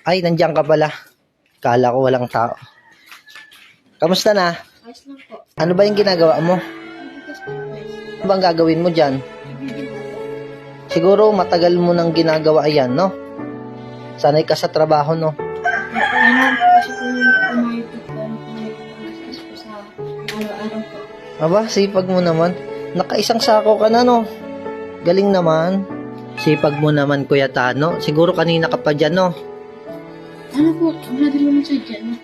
Ay, nandiyan ka pala. Kala ko walang tao. Kamusta na? Ayos lang po. Ano ba yung ginagawa mo? Bigas po guys. Ano bang gagawin mo dyan? Ibigin po. Siguro matagal mo nang ginagawa yan, no? Sanay ka sa trabaho, no? Kailangan po kasi po yung pumayot po. Pumayot po sa araw-araw po. Aba, sipag mo naman. Nakaisang sako ka na, no? Galing naman. Sipag mo naman, Kuya Tano. Siguro kanina ka pa dyan, no? Ano po? Wala din naman sa dyan.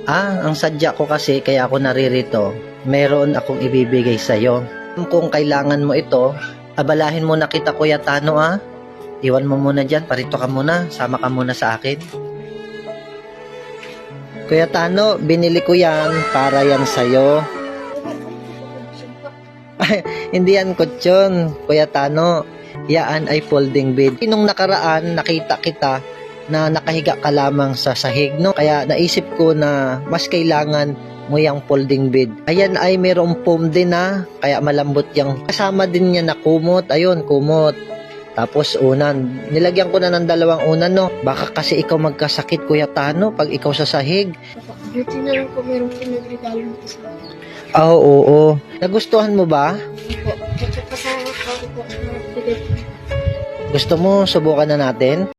Ah, ang sadya ko kasi, kaya ako naririto, meron akong ibibigay sa'yo. Kung kailangan mo ito, abalahin mo na kita, Kuya Tano, ah. Iwan mo muna dyan, parito ka muna, sama ka muna sa akin. Kuya Tano, binili ko yan, para yan sa'yo. Ay, hindi yan kutsyon, Kuya Tano. Yan ay folding bed. Nung nakaraan, nakita kita na nakahiga ka lamang sa sahig, no? Kaya naisip ko na mas kailangan mo yung folding bed. Ayan ay mayroong foam din, na kaya malambot yung kasama din niya na kumot. Ayun, kumot. Tapos unan. Nilagyan ko na ng 2 unan, no? Baka kasi ikaw magkasakit, Kuya Tano, pag ikaw sa sahig. Buti na lang po merong pinagregalo nito sa akin. Oo, oo. Nagustuhan mo ba? Po. At saka sa ako po. Bigay po. Gusto mo subukan na natin?